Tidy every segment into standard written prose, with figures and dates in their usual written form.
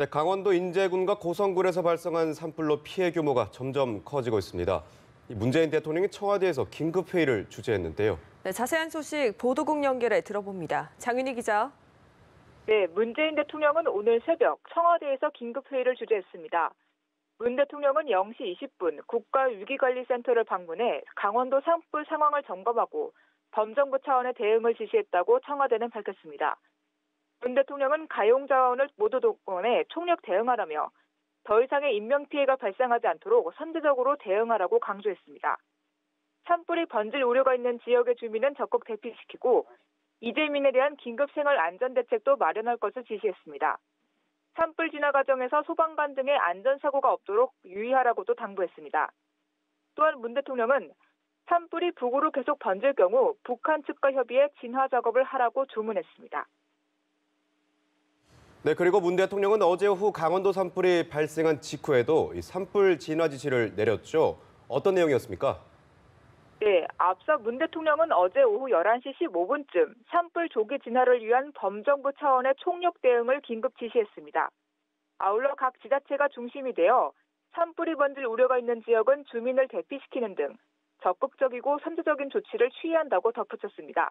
네, 강원도 인제군과 고성군에서 발생한 산불로 피해 규모가 점점 커지고 있습니다. 문재인 대통령이 청와대에서 긴급회의를 주재했는데요. 네, 자세한 소식 보도국 연결해 들어봅니다. 장윤희 기자. 네, 문재인 대통령은 오늘 새벽 청와대에서 긴급회의를 주재했습니다. 문 대통령은 0시 20분 국가위기관리센터를 방문해 강원도 산불 상황을 점검하고 범정부 차원의 대응을 지시했다고 청와대는 밝혔습니다. 문 대통령은 가용자원을 모두 동원해 총력 대응하라며 더 이상의 인명피해가 발생하지 않도록 선제적으로 대응하라고 강조했습니다. 산불이 번질 우려가 있는 지역의 주민은 적극 대피시키고 이재민에 대한 긴급 생활 안전 대책도 마련할 것을 지시했습니다. 산불 진화 과정에서 소방관 등의 안전사고가 없도록 유의하라고도 당부했습니다. 또한 문 대통령은 산불이 북으로 계속 번질 경우 북한 측과 협의해 진화 작업을 하라고 주문했습니다. 네, 그리고 문 대통령은 어제 오후 강원도 산불이 발생한 직후에도 이 산불 진화 지시를 내렸죠. 어떤 내용이었습니까? 네, 앞서 문 대통령은 어제 오후 11시 15분쯤 산불 조기 진화를 위한 범정부 차원의 총력 대응을 긴급 지시했습니다. 아울러 각 지자체가 중심이 되어 산불이 번질 우려가 있는 지역은 주민을 대피시키는 등 적극적이고 선제적인 조치를 취한다고 덧붙였습니다.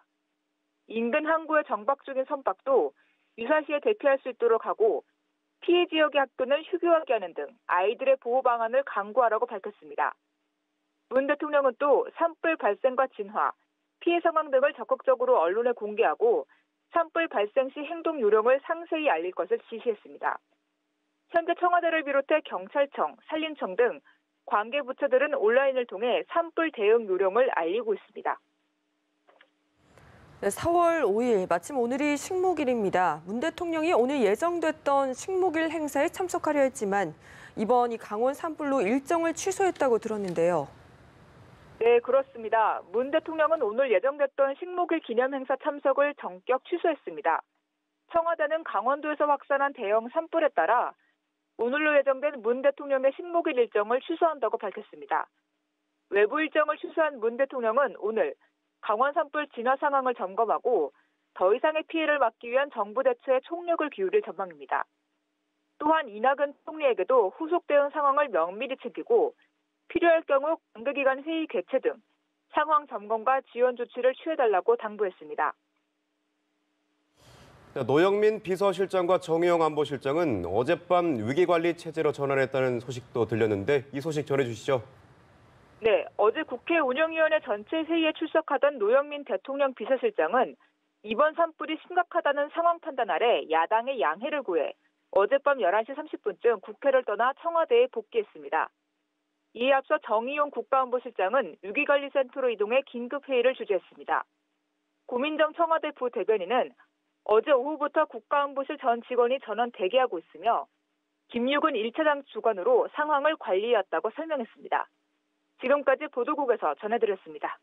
인근 항구에 정박 중인 선박도 유사시에 대피할 수 있도록 하고 피해 지역의 학교는 휴교하게 하는 등 아이들의 보호 방안을 강구하라고 밝혔습니다. 문 대통령은 또 산불 발생과 진화, 피해 상황 등을 적극적으로 언론에 공개하고 산불 발생 시 행동 요령을 상세히 알릴 것을 지시했습니다. 현재 청와대를 비롯해 경찰청, 산림청 등 관계 부처들은 온라인을 통해 산불 대응 요령을 알리고 있습니다. 네, 4월 5일, 마침 오늘이 식목일입니다. 문 대통령이 오늘 예정됐던 식목일 행사에 참석하려 했지만 이번 이 강원 산불로 일정을 취소했다고 들었는데요. 네, 그렇습니다. 문 대통령은 오늘 예정됐던 식목일 기념 행사 참석을 전격 취소했습니다. 청와대는 강원도에서 확산한 대형 산불에 따라 오늘로 예정된 문 대통령의 식목일 일정을 취소한다고 밝혔습니다. 외부 일정을 취소한 문 대통령은 오늘 강원 산불 진화 상황을 점검하고 더 이상의 피해를 막기 위한 정부 대처에 총력을 기울일 전망입니다. 또한 이낙연 총리에게도 후속 대응 상황을 면밀히 챙기고 필요할 경우 관계기관 회의 개최 등 상황 점검과 지원 조치를 취해달라고 당부했습니다. 노영민 비서실장과 정의용 안보실장은 어젯밤 위기관리 체제로 전환했다는 소식도 들렸는데 이 소식 전해주시죠. 네, 어제 국회 운영위원회 전체 회의에 출석하던 노영민 대통령 비서실장은 이번 산불이 심각하다는 상황 판단 아래 야당의 양해를 구해 어젯밤 11시 30분쯤 국회를 떠나 청와대에 복귀했습니다. 이에 앞서 정의용 국가안보실장은 위기관리센터로 이동해 긴급회의를 주재했습니다. 고민정 청와대 부대변인은 어제 오후부터 국가안보실 전 직원이 전원 대기하고 있으며 김육은 1차장 주관으로 상황을 관리해왔다고 설명했습니다. 지금까지 보도국에서 전해드렸습니다.